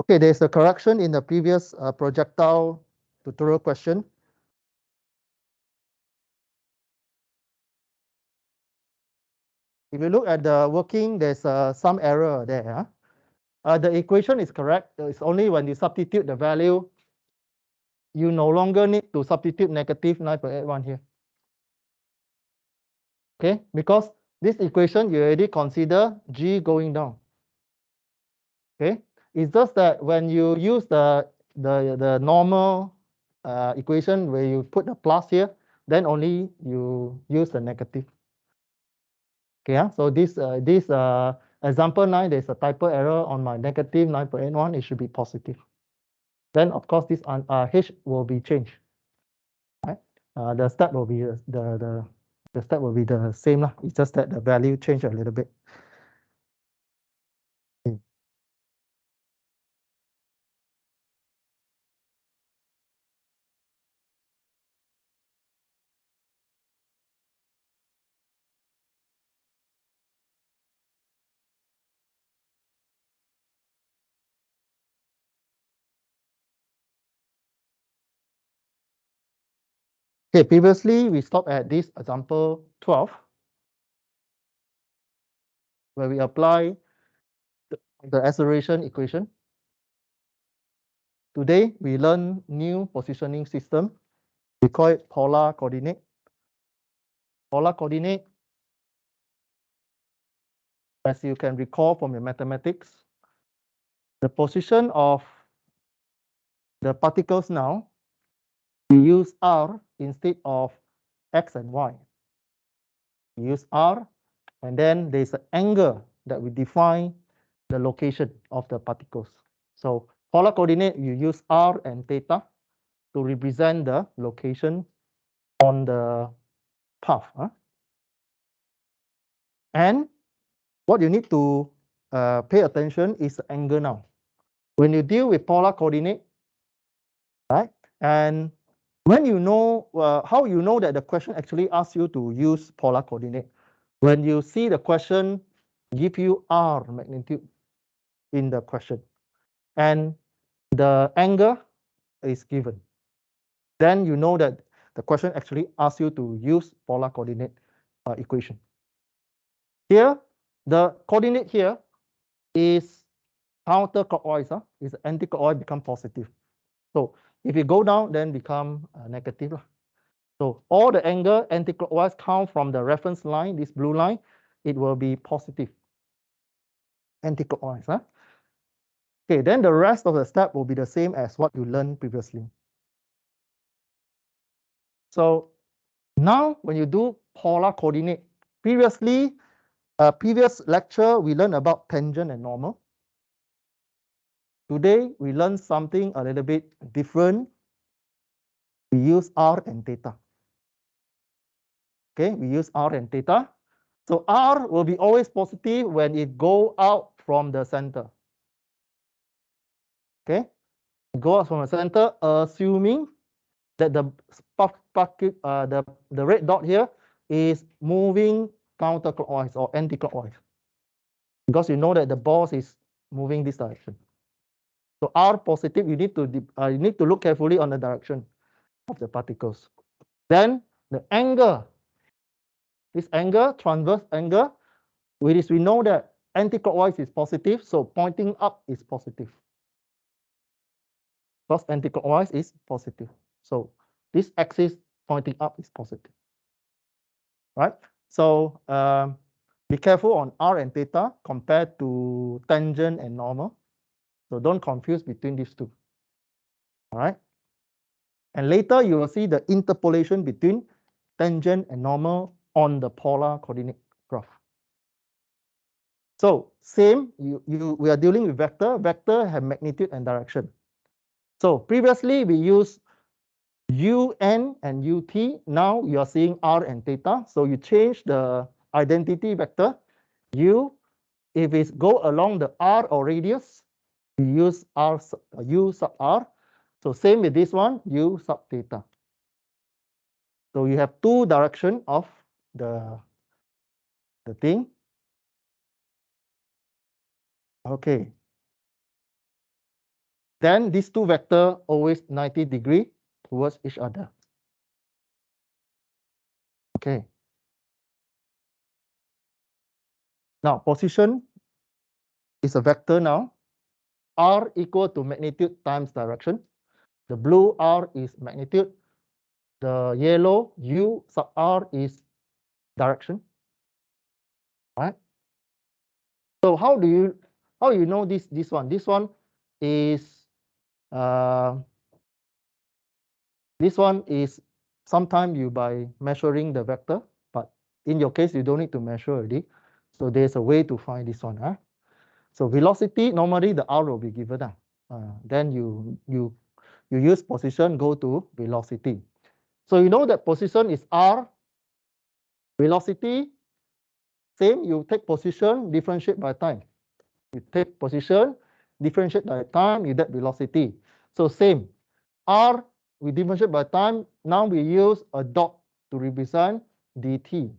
Okay, there's a correction in the previous projectile tutorial question. If you look at the working, there's some error there. The equation is correct. It's only when you substitute the value, you no longer need to substitute negative 9.81 here. Okay, because this equation, you already consider G going down. Okay, it's just that when you use the normal equation where you put the plus here, then only you use the negative. Okay, so this example 9, there's a typo error on my negative 9.81. It should be positive. Then of course this H will be changed. Right? The step will be the step will be the same lah. It's just that the value changed a little bit. Okay. Okay, previously we stopped at this example 12, where we apply the acceleration equation. Today we learn new positioning system. We call it polar coordinate. Polar coordinate, as you can recall from your mathematics, the position of the particles now, we use R instead of X and Y. We use R, and then there's an angle that we define the location of the particles. So polar coordinate, you use R and theta to represent the location on the path. And what you need to pay attention is the angle now. When you deal with polar coordinate, right? And when you know how you know that the question actually asks you to use polar coordinate, when you see the question give you R magnitude in the question, and the angle is given, then you know that the question actually asks you to use polar coordinate equation. Here, the coordinate here is counterclockwise. Is anti-clockwise become positive. So if you go down, then become negative. So all the angle anti-clockwise count from the reference line, this blue line, it will be positive. Anti-clockwise. Okay, then the rest of the step will be the same as what you learned previously. So now when you do polar coordinate, previously, previous lecture, we learned about tangent and normal. Today, we learn something a little bit different. We use R and theta. Okay, we use R and theta. So R will be always positive when it go out from the center. Okay, go out from the center, assuming that the red dot here is moving counterclockwise or anti-clockwise, because you know that the ball is moving this direction. So R positive, you need to look carefully on the direction of the particles. Then the angle, this angle, transverse angle, we know that anti-clockwise is positive, so pointing up is positive. Because anti-clockwise is positive. So this axis pointing up is positive. Right? So be careful on R and theta compared to tangent and normal. So don't confuse between these two. All right? And later you will see the interpolation between tangent and normal on the polar coordinate graph. So same, we are dealing with vector. Vector have magnitude and direction. So previously we used UN and UT. Now you are seeing R and theta. So you change the identity vector. U, if it go along the R or radius, you use U sub R. So same with this one, U sub theta. So you have two direction of the thing. Okay. then these two vectors always 90 degrees towards each other. Okay. Now position is a vector now. R equal to magnitude times direction. The blue R is magnitude. The yellow U sub R is direction. Right? So how do you know this one? This one is sometimes you by measuring the vector, but in your case you don't need to measure already. So there's a way to find this one. So velocity, normally the R will be given. Then you use position, go to velocity. So you know that position is R, velocity, same, you take position, differentiate by time. You take position, differentiate by time, you get velocity. So same, R, we differentiate by time. Now we use a dot to represent dt.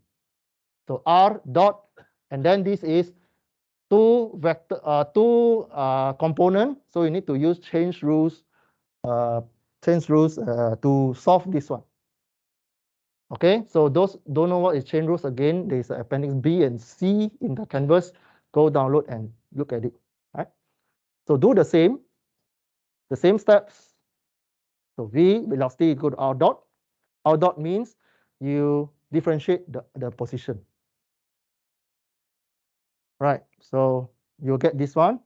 So R dot, and then this is two component. So you need to use change rules to solve this one. Okay, so those don't know what is chain rules, again, there's appendix B and C in the canvas. Go download and look at it. Right? So do the same steps. So V velocity equal to R dot. R dot means you differentiate the position. Right, so you'll get this one.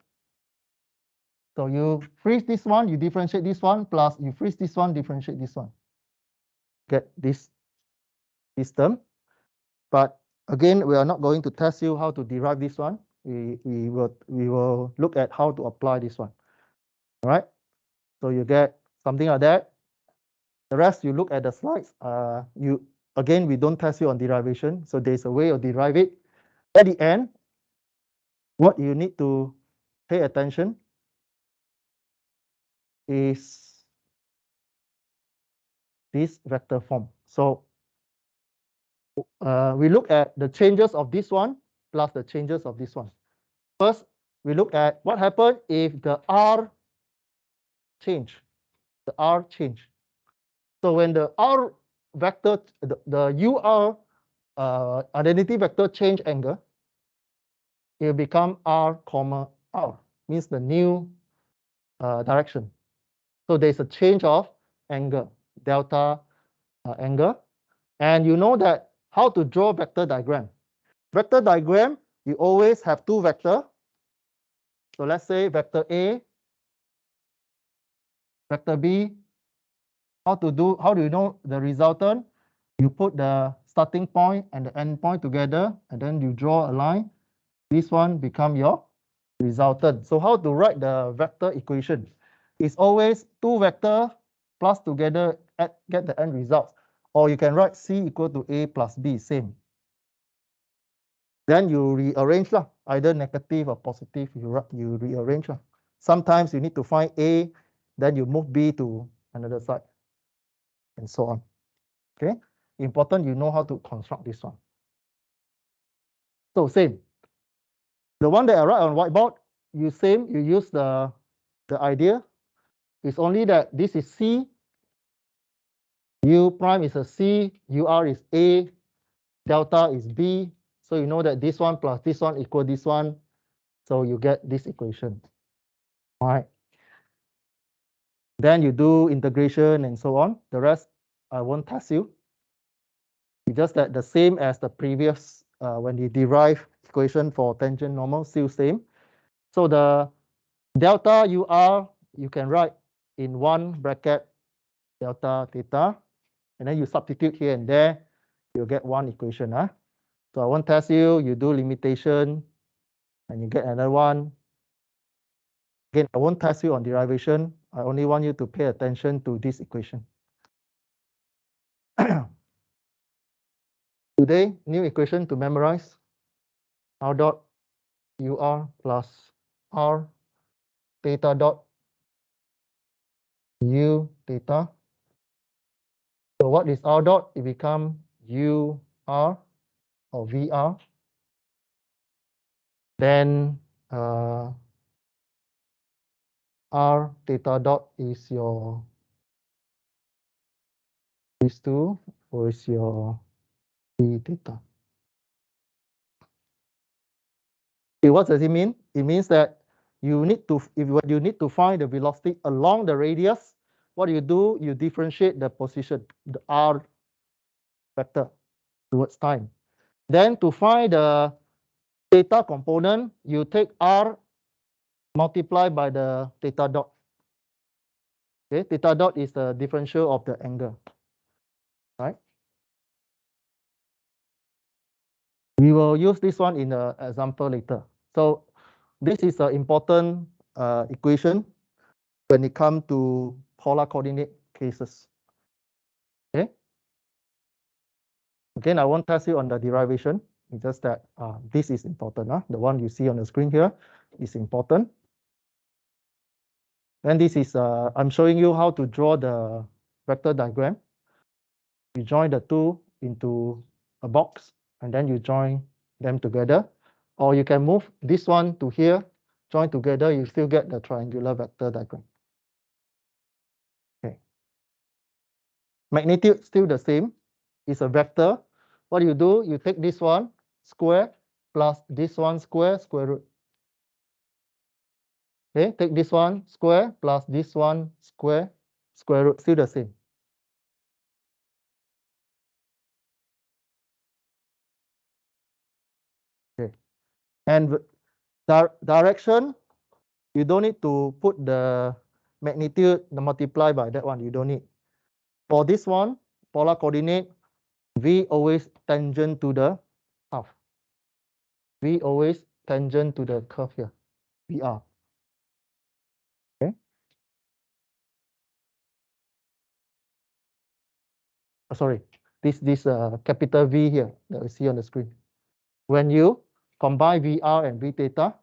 So you freeze this one, you differentiate this one, plus you freeze this one, differentiate this one. Get this term. But again, we are not going to test you how to derive this one. We will look at how to apply this one. All right. So you get something like that. The rest you look at the slides. We don't test you on derivation. So there's a way to derive it. At the end, what you need to pay attention is this vector form. So we look at the changes of this one plus the changes of this one. First, we look at what happened if the R change. The R change. So when the R vector, the UR identity vector change angle, it will become R comma R, means the new direction. So there's a change of angle, delta angle. And you know that how to draw vector diagram. Vector diagram, you always have two vector. So let's say vector A, vector B. How do you know the resultant? You put the starting point and the end point together, and then you draw a line. This one become your resultant. So how to write the vector equation? It's always two vector plus together get the end results. Or you can write C equal to A plus B, same. Then you rearrange lah, either negative or positive, you rearrange lah. Sometimes you need to find A, then you move B to another side, and so on. Okay, important you know how to construct this one. So same. The one that I write on whiteboard, you use the idea. It's only that this is C, U prime is a C, UR is A, delta is B. So you know that this one plus this one equal this one. So you get this equation. All right. Then you do integration and so on. The rest I won't test you. It's just that the same as the previous when you derive equation for tangent normal, still same. So the delta UR you can write in one bracket delta theta, and then you substitute here and there, you'll get one equation. So I won't test you, you do limitation, and you get another one. Again, I won't test you on derivation. I only want you to pay attention to this equation. Today, new equation to memorize. R dot UR plus R theta dot U theta. So what is R dot? It becomes UR or VR. Then r theta dot is your these two, or is your v theta. Okay, what does it mean? It means that you need to, if you need to find the velocity along the radius, what you do, you differentiate the position, the r vector towards time. Then to find the theta component, you take r multiplied by the theta dot. Okay, theta dot is the differential of the angle, right? We will use this one in the example later. So this is an important equation when it comes to polar coordinate cases. Okay. Again, I won't test you on the derivation. It's just that this is important. The one you see on the screen here is important. And this is, I'm showing you how to draw the vector diagram. You join the two into a box, and then you join them together. Or you can move this one to here, join together, you still get the triangular vector diagram. Okay. Magnitude still the same. It's a vector. What you do, you take this one square plus this one square root. Okay, take this one square plus this one square root, still the same. Okay, and direction, you don't need to put the magnitude, the multiply by that one, you don't need. For this one, polar coordinate, V always tangent to the half. V always tangent to the curve here, VR. Okay. Sorry, this capital V here that we see on the screen. When you combine VR and V theta,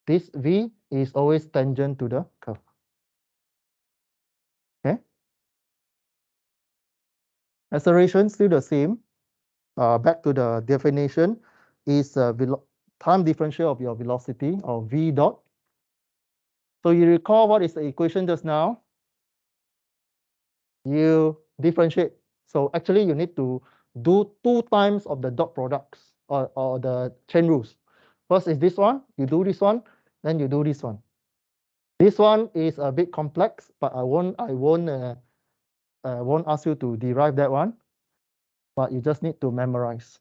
this V is always tangent to the curve. Okay. Acceleration still the same. Back to the definition, is time differential of your velocity, or V dot. So you recall what is the equation just now? You differentiate. So actually you need to do 2 times of the dot products, or the chain rules. First is this one, you do this one, then you do this one. This one is a bit complex, but I won't ask you to derive that one, but you just need to memorize.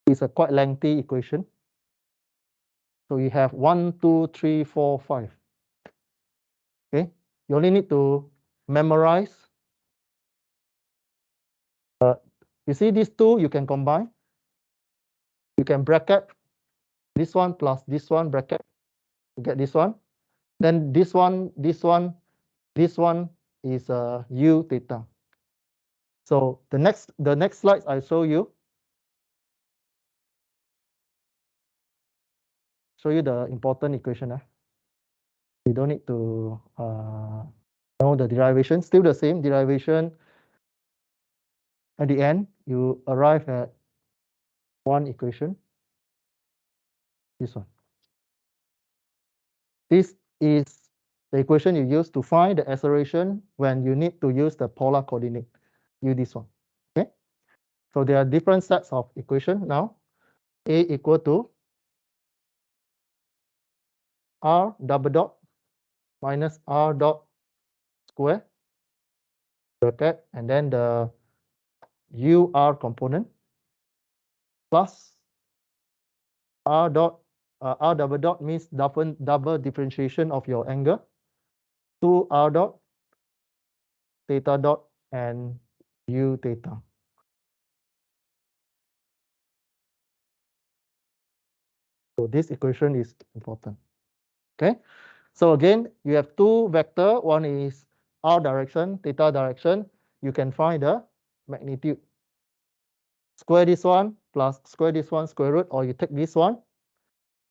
It's a quite lengthy equation. So you have 1, 2, 3, 4, 5. Okay, you only need to memorize. You see these two, you can combine. You can bracket this one plus this one, bracket to get this one. Then this one is u theta. So the next slides I show you the important equation. You don't need to know the derivation. Still the same derivation. At the end, you arrive at one equation. This one. This is the equation you use to find the acceleration when you need to use the polar coordinate. Use this one. Okay. So there are different sets of equation now. A equal to r double dot minus r dot square bracket, and then the ur component plus r double dot means double differentiation of your angle, 2 r dot theta dot and u theta. So this equation is important. Okay. So again, you have two vector. One is r direction, theta direction. You can find the magnitude. Square this one plus square this one, square root, or you take this one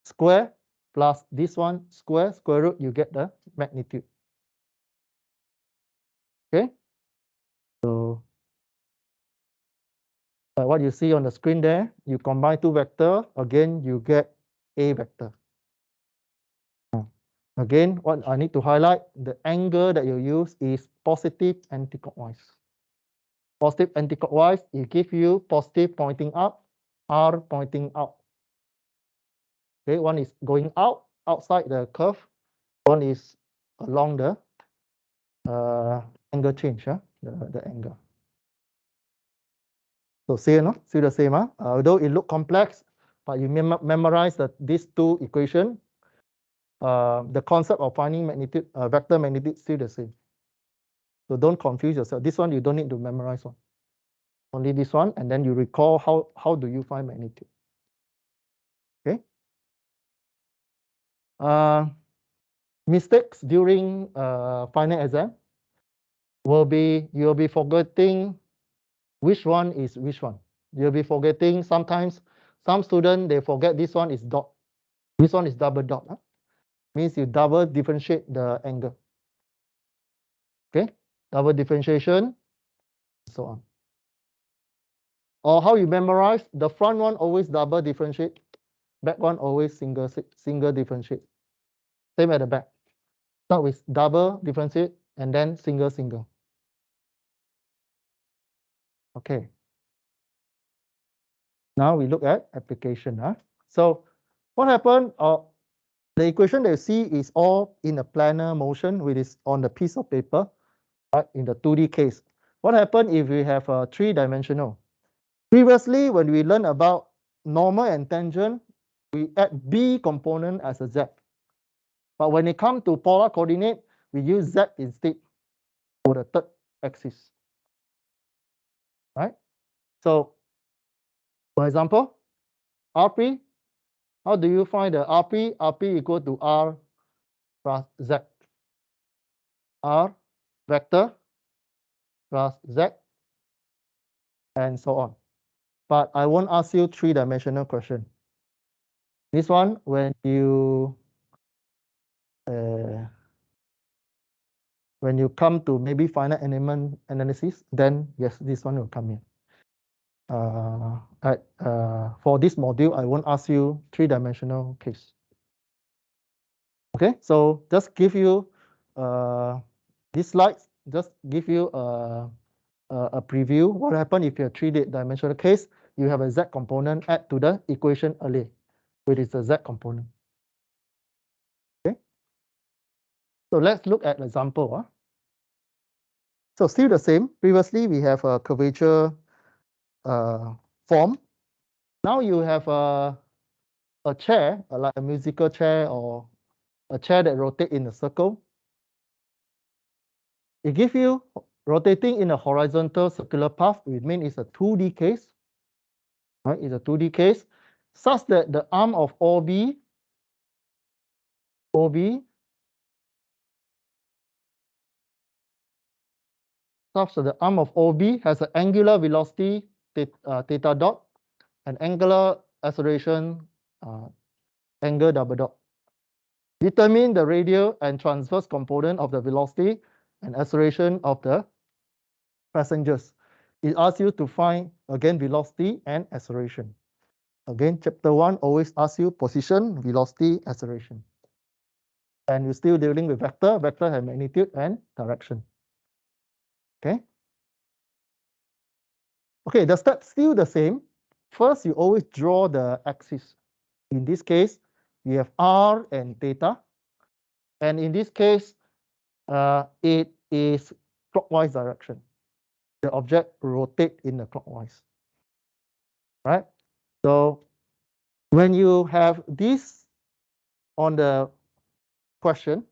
square plus this one square root, you get the magnitude. Okay. So what you see on the screen there, you combine two vector, again you get a vector. Again, what I need to highlight, the angle that you use is positive anticlockwise. Positive anticlockwise, it gives you positive pointing up, R pointing out. Okay, one is going out, outside the curve, one is along the angle change, the angle. So see, no? See the same, although it look complex, but you memorize that these two equations, the concept of finding magnitude, vector magnitude is still the same. So don't confuse yourself. This one you don't need to memorize one. Only this one, and then you recall how do you find magnitude. Okay. Mistakes during final exam will be, you'll be forgetting which one is which one. You'll be forgetting sometimes, some students, they forget this one is dot. This one is double dot. Means you double differentiate the angle. Okay, double differentiation, so on. Or how you memorize, the front one always double differentiate, back one always single differentiate. Same at the back. Start with double differentiate and then single. Okay. Now we look at application. So what happened? The equation that you see is all in a planar motion, which is on the piece of paper, right? In the 2D case. What happened if we have a 3-dimensional? Previously, when we learned about normal and tangent, we add B component as a Z. But when it comes to polar coordinate, we use Z instead for the third axis. Right? So, for example, RP, how do you find the RP? RP equal to R plus Z. R vector plus Z, and so on. But I won't ask you 3-dimensional question. This one, when you come to maybe finite element analysis, then yes, this one will come in. For this module, I won't ask you 3-dimensional case. Okay, so just give you these slides, just give you a preview. What happens if you're 3-dimensional case? You have a Z component add to the equation earlier, which is the Z component. Okay, so let's look at example. So still the same. Previously, we have a curvature form. Now you have a chair, like a musical chair or a chair that rotates in a circle. It gives you rotating in a horizontal circular path, which means it's a 2D case. Right? It's a 2D case, such that the arm of OB such that the arm of OB has an angular velocity theta dot and angular acceleration angle double dot. Determine the radial and transverse component of the velocity and acceleration of the passengers. It asks you to find, again, velocity and acceleration. Again, chapter 1 always asks you position, velocity, acceleration. And you're still dealing with vector. Vector have magnitude and direction. Okay. Okay, the steps still the same. First, you always draw the axis. In this case, you have R and theta. And in this case, it is clockwise direction. The object rotate in the clockwise. Right? So when you have this on the question,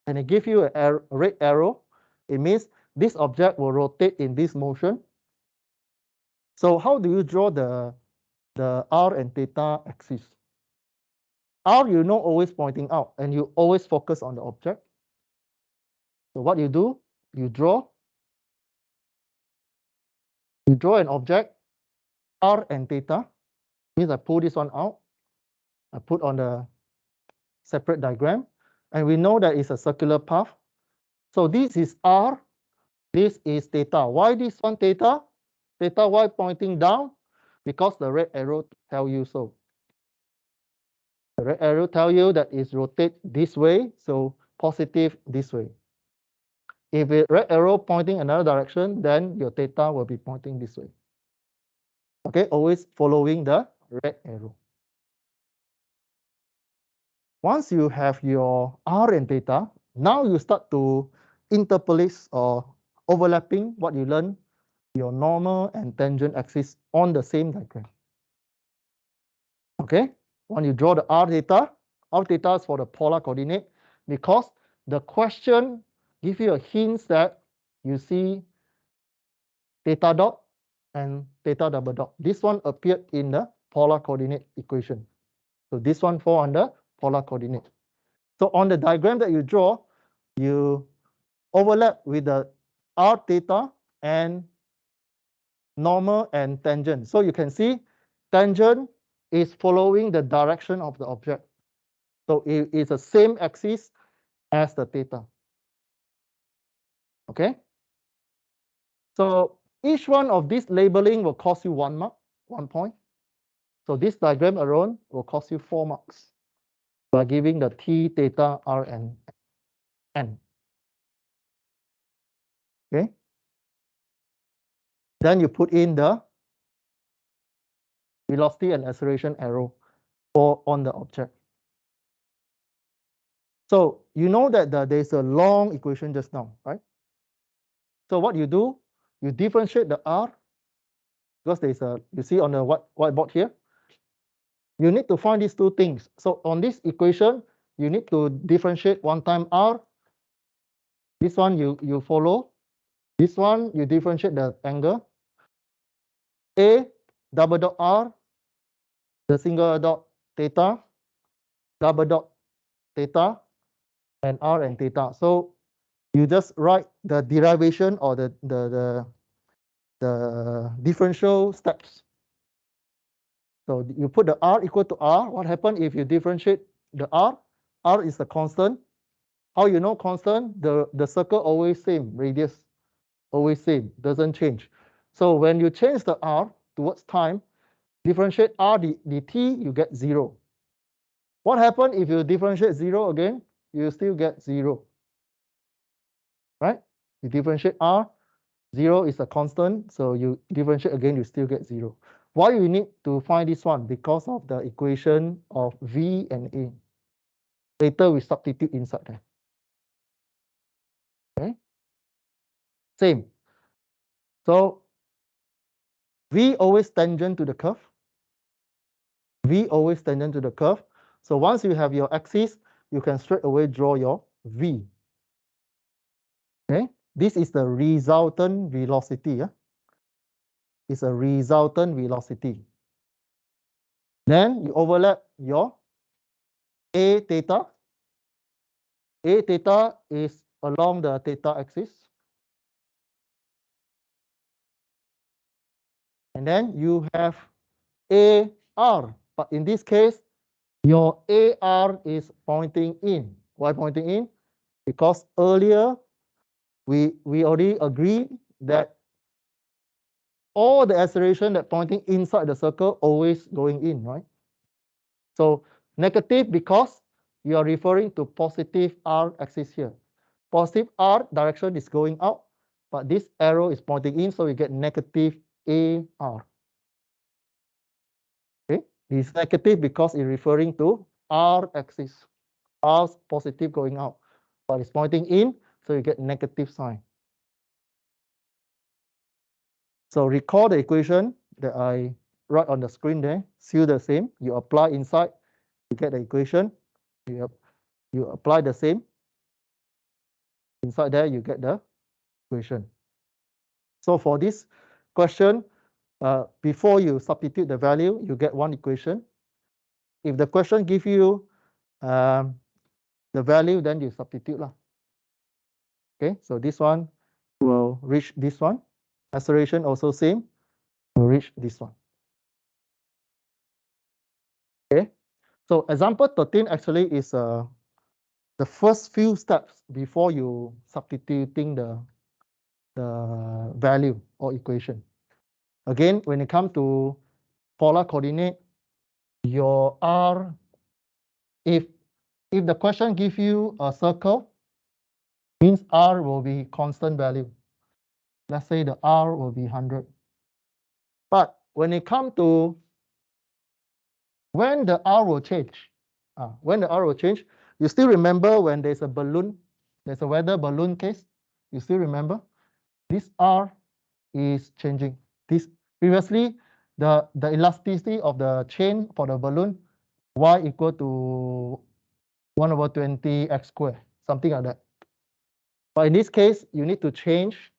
and it gives you a red arrow, it means this object will rotate in this motion. So how do you draw the R and theta axis? R, you know, always pointing out, and you always focus on the object. So what you do, you draw an object, R and theta, means I pull this one out, I put on the separate diagram, and we know that it's a circular path. So this is R, this is theta. Why this one theta? Theta, why pointing down? Because the red arrow tell you so. The red arrow tell you that it's rotate this way, so positive this way. If a red arrow pointing another direction, then your theta will be pointing this way. Okay, always following the red arrow. Once you have your r and theta, now you start to interpolate or overlapping what you learned, your normal and tangent axis on the same diagram. Okay, when you draw the r theta is for the polar coordinate, because the question give you a hint that you see theta dot and theta double dot. This one appeared in the polar coordinate equation. So this one fall under polar coordinate. So on the diagram that you draw, you overlap with the r theta and normal and tangent. So you can see tangent is following the direction of the object. So it is the same axis as the theta. Okay. So each one of these labeling will cost you 1 mark, 1 point. So this diagram alone will cost you 4 marks by giving the t, theta, r, and n. Okay. Then you put in the velocity and acceleration arrow on the object. So you know that there's a long equation just now, right? So what you do, you differentiate the r, because there's a, you see on the whiteboard here, you need to find these two things. So on this equation, you need to differentiate 1 time r. This one you follow. This one you differentiate the angle. A double dot r, the single dot theta, double dot theta, and r and theta. So you just write the derivation or the differential steps. So you put the r equal to r. What happens if you differentiate the r? R is a constant. How you know constant? The circle always same, radius always same, doesn't change. So when you change the r towards time, differentiate r dt, you get 0. What happens if you differentiate 0 again? You still get 0. Right? You differentiate r, 0 is a constant, so you differentiate again, you still get 0. Why you need to find this one? Because of the equation of v and a. Later we substitute inside there. Okay? Same. So v always tangent to the curve. V always tangent to the curve. So once you have your axis, you can straight away draw your v. Okay? This is the resultant velocity. Yeah? It's a resultant velocity. Then you overlap your a theta. A theta is along the theta axis. And then you have AR, but in this case, your AR is pointing in. Why pointing in? Because earlier we already agreed that all the acceleration that pointing inside the circle always going in, right? So negative because you are referring to positive R axis here. Positive R direction is going out, but this arrow is pointing in, so we get negative AR. Okay, it's negative because it's referring to R axis. R's positive going out, but it's pointing in, so you get negative sign. So recall the equation that I write on the screen there, still the same. You apply inside, you get the equation. You apply the same. Inside there, you get the equation. So for this question, before you substitute the value, you get one equation. If the question gives you the value, then you substitute lah. Okay, so this one will reach this one. Acceleration also same, will reach this one. Okay, so example 13 actually is the first few steps before you substituting the value or equation. Again, when it comes to polar coordinate, your r If the question gives you a circle, means r will be constant value. Let's say the r will be 100. But when it comes to when the r will change, you still remember when there's a balloon, there's a weather balloon case, you still remember? This r is changing. This previously, the elasticity of the chain for the balloon, y equal to 1/20 x squared, something like that. But in this case, you need to change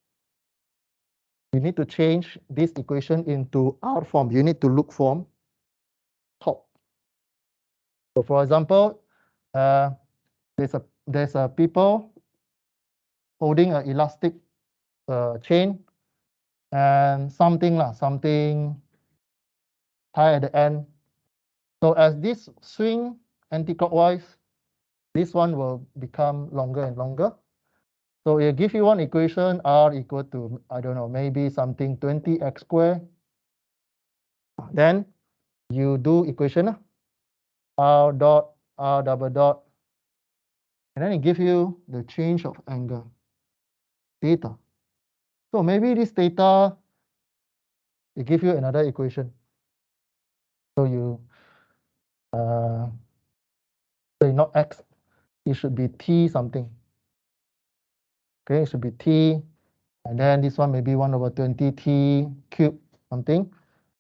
this equation into R form. You need to look from top. So for example, there's a people holding an elastic chain and something tie at the end. So as this swing anti-clockwise, this one will become longer and longer. So it give you one equation, R equal to, I don't know, maybe something 20x squared. Then you do equation, R dot, R double dot, and then it gives you the change of angle, theta. So maybe this theta, it gives you another equation. So you, say not x, it should be t something. Okay, it should be t, and then this one maybe 1/20 t cubed something.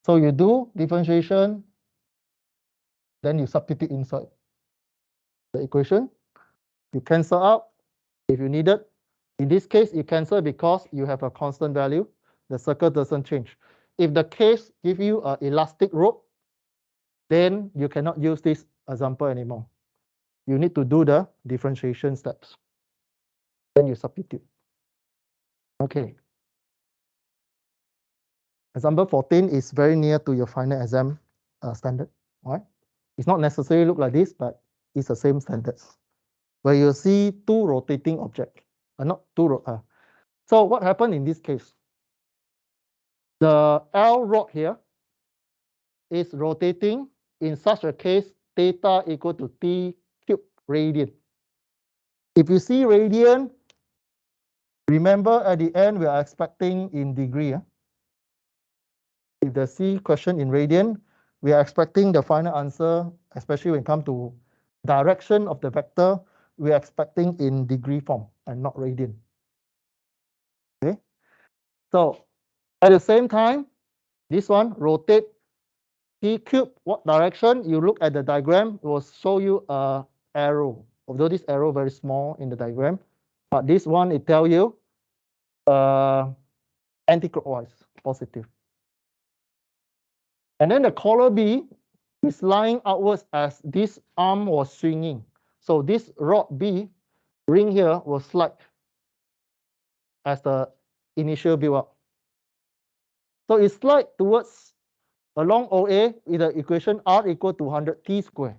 So you do differentiation, then you substitute inside the equation. You cancel out if you need it. In this case, you cancel because you have a constant value. The circle doesn't change. If the case give you an elastic rope, then you cannot use this example anymore. You need to do the differentiation steps. Then you substitute. Okay. Example 14 is very near to your final exam standard. Right? It's not necessarily look like this, but it's the same standards. Where you see two rotating objects. Not two. So what happened in this case? The L rod here is rotating. In such a case, theta equal to t cubed radian. If you see radian, remember at the end we are expecting in degree. If the C question in radian, we are expecting the final answer, especially when it comes to direction of the vector, we are expecting in degree form and not radian. Okay, so at the same time, this one rotate t cube. What direction? You look at the diagram, it will show you a arrow. Although this arrow very small in the diagram, but this one it tell you anti-clockwise, positive. And then the collar B is lying outwards as this arm was swinging. So this rod B ring here will slide as the initial build up. So it slide towards along OA with the equation R equal to 100t squared.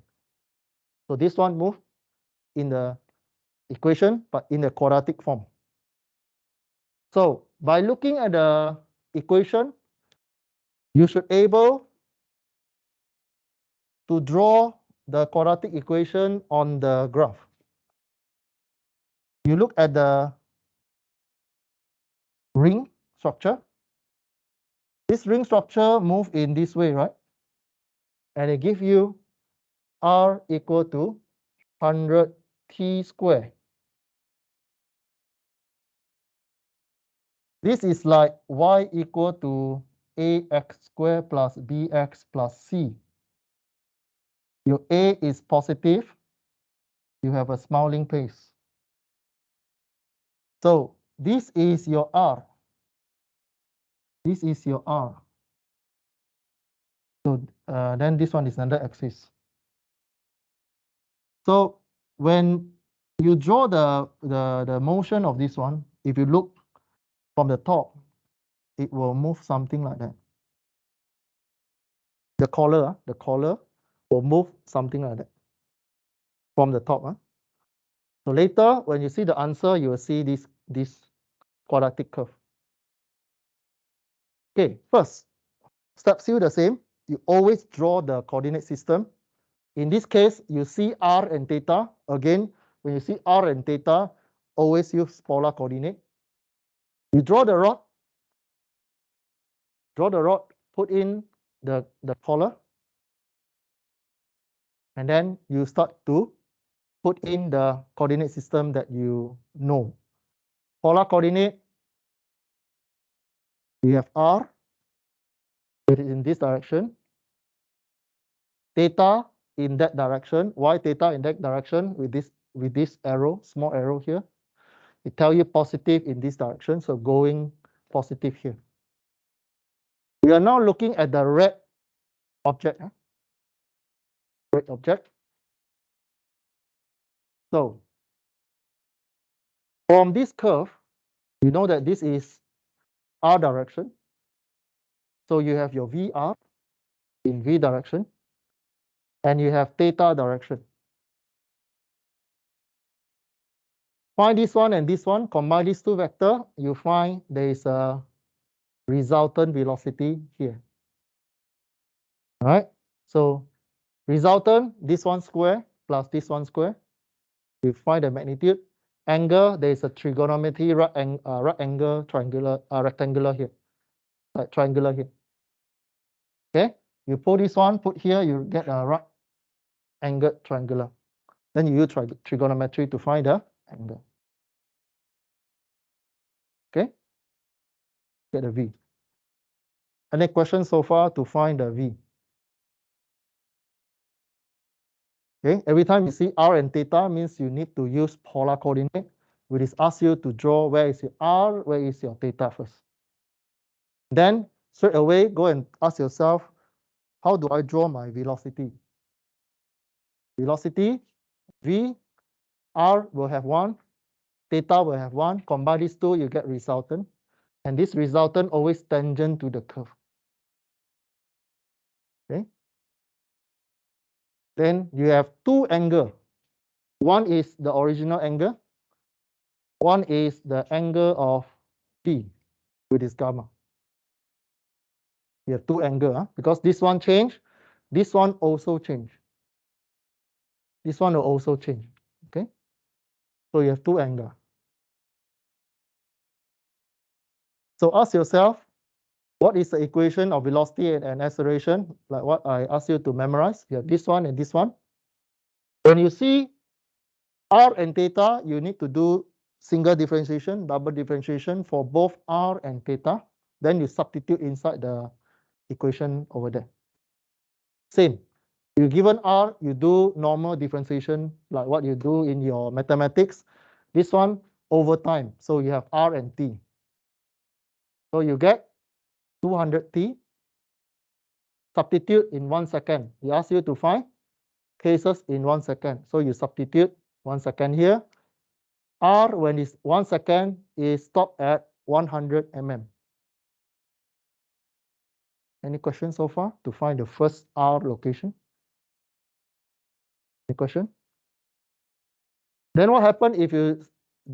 So this one move in the equation, but in the quadratic form. So by looking at the equation, you should able to draw the quadratic equation on the graph. You look at the ring structure. This ring structure move in this way, right? And it give you R equal to 100t squared. This is like y equal to ax squared plus bx plus c. Your a is positive. You have a smiling face. So this is your R. This is your R. So then this one is another axis. So when you draw the motion of this one, if you look from the top, it will move something like that. The collar will move something like that from the top. So later, when you see the answer, you will see this quadratic curve. Okay, first, step still the same. You always draw the coordinate system In this case, you see r and theta. Again, when you see r and theta, always use polar coordinate. You draw the rod, put in the polar, and then you start to put in the coordinate system that you know. Polar coordinate, we have r, it is in this direction, theta in that direction, y theta in that direction with this arrow, small arrow here. It tells you positive in this direction, so going positive here. We are now looking at the red object. Red object. So from this curve, you know that this is r direction. So you have your VR in V direction, and you have theta direction. Find this one and this one, combine these two vectors, you find there is a resultant velocity here. All right, so resultant, this one square plus this one square, you find the magnitude. Angle, there is a trigonometry right angle triangular rectangular here, like triangular here. Okay, you pull this one, put here, you get a right angled triangular. Then you use trigonometry to find the angle. Okay, get the V. Any questions so far to find the V? Okay, every time you see r and theta means you need to use polar coordinate, which is ask you to draw where is your r, where is your theta first. Then straight away go and ask yourself, how do I draw my velocity? Velocity, V, r will have 1, theta will have 1. Combine these two, you get resultant. And this resultant always tangent to the curve. Okay. Then you have two angles. One is the original angle. One is the angle of P, which is gamma. You have two angles, because this one change, this one also change. This one will also change. Okay. So you have two angles. So ask yourself, what is the equation of velocity and acceleration? Like what I asked you to memorize. You have this one and this one. When you see r and theta, you need to do single differentiation, double differentiation for both r and theta. Then you substitute inside the equation over there. Same. You given r, you do normal differentiation like what you do in your mathematics. This one over time. So you have r and t. So you get 200t. Substitute in 1 second. He asks you to find cases in 1 second. So you substitute 1 second here. R, when it's 1 second, is stopped at 100 mm. Any questions so far to find the first R location? Any question? Then what happens if you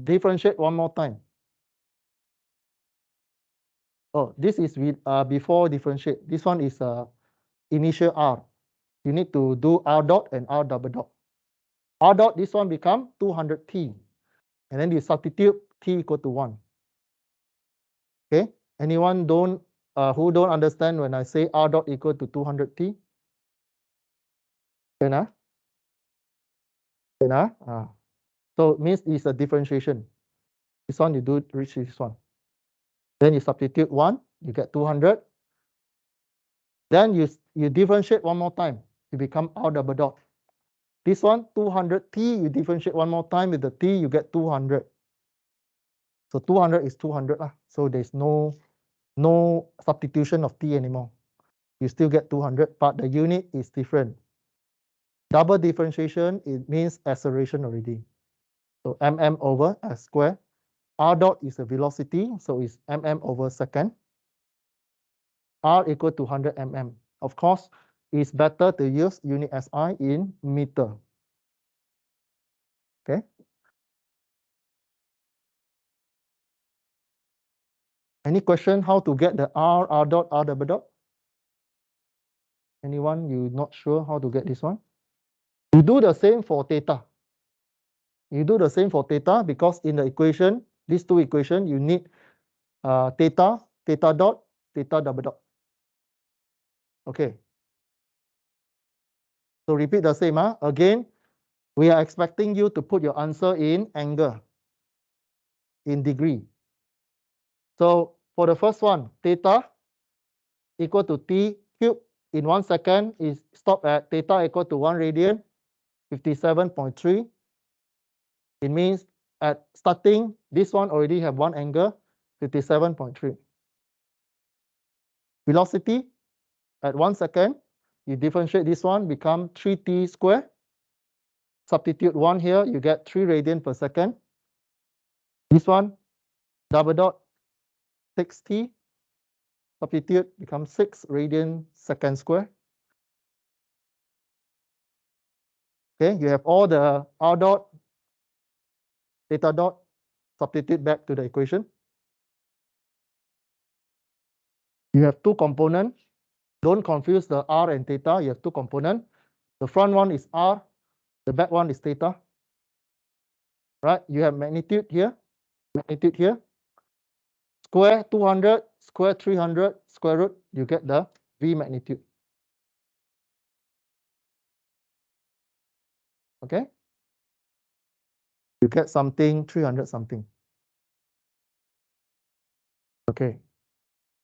differentiate one more time? Oh, this is with before differentiate. This one is initial R. You need to do R dot and R double dot. R dot, this one become 200t. And then you substitute t equal to 1. Okay, anyone who don't understand when I say r dot equal to 200t? Then so it means it's a differentiation. This one you do reach this one. Then you substitute 1, you get 200. Then you differentiate one more time. You become r double dot. This one 200t, you differentiate one more time with the t, you get 200. So 200 is 200. So there's no substitution of t anymore. You still get 200, but the unit is different. Double differentiation, it means acceleration already. So mm over s square. R dot is a velocity, so it's mm over second. R equal to 100 mm. Of course, it's better to use unit SI in meter. Okay. Any question how to get the R dot, R double dot? Anyone you not sure how to get this one? You do the same for theta. You do the same for theta because in the equation, these two equations, you need theta, theta dot, theta double dot. Okay. So repeat the same. Again, we are expecting you to put your answer in angle, in degree. So for the first one, theta equal to t cubed in 1 second is stop at theta equal to 1 radian, 57.3. It means at starting, this one already have one angle, 57.3. Velocity at 1 second, you differentiate this one, become 3t squared. Substitute 1 here, you get 3 radian per second. This one, double dot, 6t. Substitute, becomes 6 radian second square. Okay, you have all the r dot, theta dot, substitute back to the equation. You have two components. Don't confuse the r and theta. You have two components. The front one is r, the back one is theta. Right? You have magnitude here, square 200, square 300, square root, you get the V magnitude. Okay? You get something 300 something. Okay.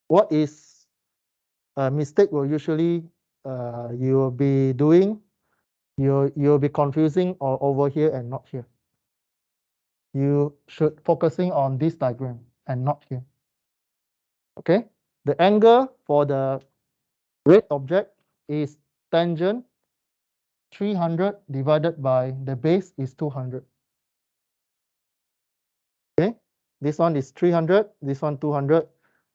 What is a mistake will usually you will be doing? You'll be confusing or over here and not here. You should focusing on this diagram and not here. Okay? The angle for the red object is tangent 300 divided by the base is 200. Okay, this one is 300, this one 200.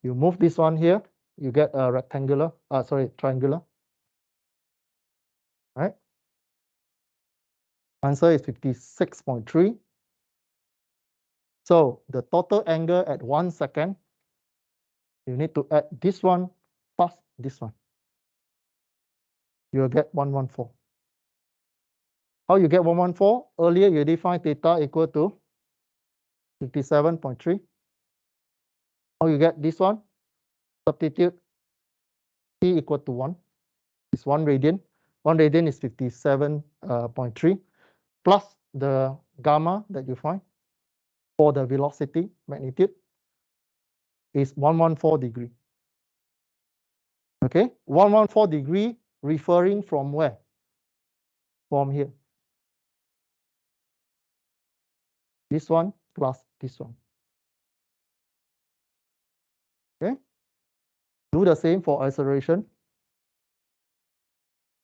You move this one here, you get a rectangular, triangular. Right? Answer is 56.3. So the total angle at 1 second, you need to add this one plus this one. You'll get 114. How you get 114? Earlier you defined theta equal to 57.3. How you get this one? Substitute t equal to 1. It's 1 radian. 1 radian is 57.3 plus the gamma that you find for the velocity magnitude is 114 degree. Okay, 114 degree referring from where? From here. This one plus this one. Okay, do the same for acceleration.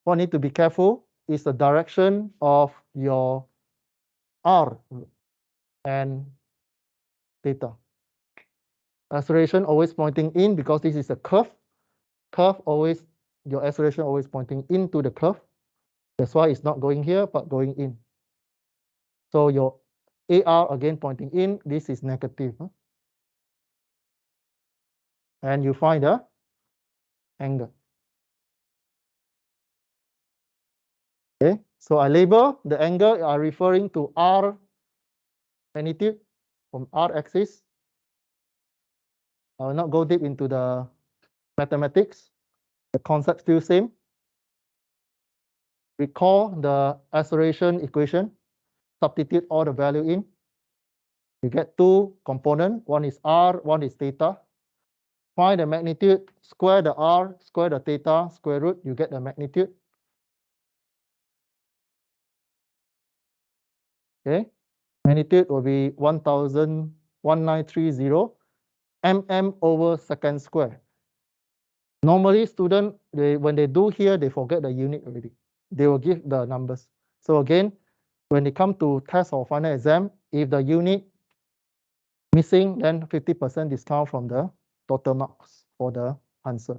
What need to be careful is the direction of your r and theta. Acceleration always pointing in because this is a curve. Curve always, your acceleration always pointing into the curve. That's why it's not going here, but going in. So your AR again pointing in, this is negative. And you find the angle. Okay, so I label the angle are referring to R magnitude from R axis. I will not go deep into the mathematics. The concept still same. Recall the acceleration equation. Substitute all the value in. You get two components. One is R, one is theta. Find the magnitude, square the R, square the theta, square root, you get the magnitude. Okay, magnitude will be 1930 mm over second square. Normally, students, when they do here, they forget the unit already. They will give the numbers. So again, when they come to test or final exam, if the unit missing, then 50% discount from the total marks for the answer.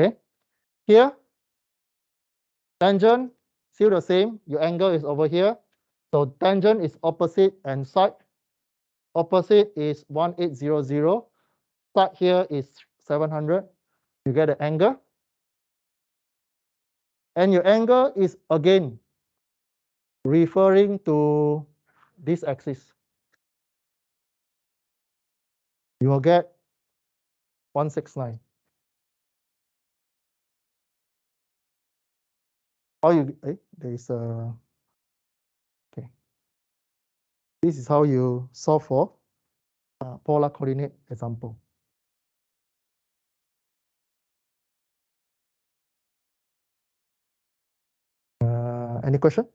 Okay, here, tangent, still the same. Your angle is over here. So tangent is opposite and side. Opposite is 1800. Side here is 700. You get the angle. and your angle is again referring to this axis, you will get 169. How you there is a okay. This is how you solve for polar coordinate example. Any question?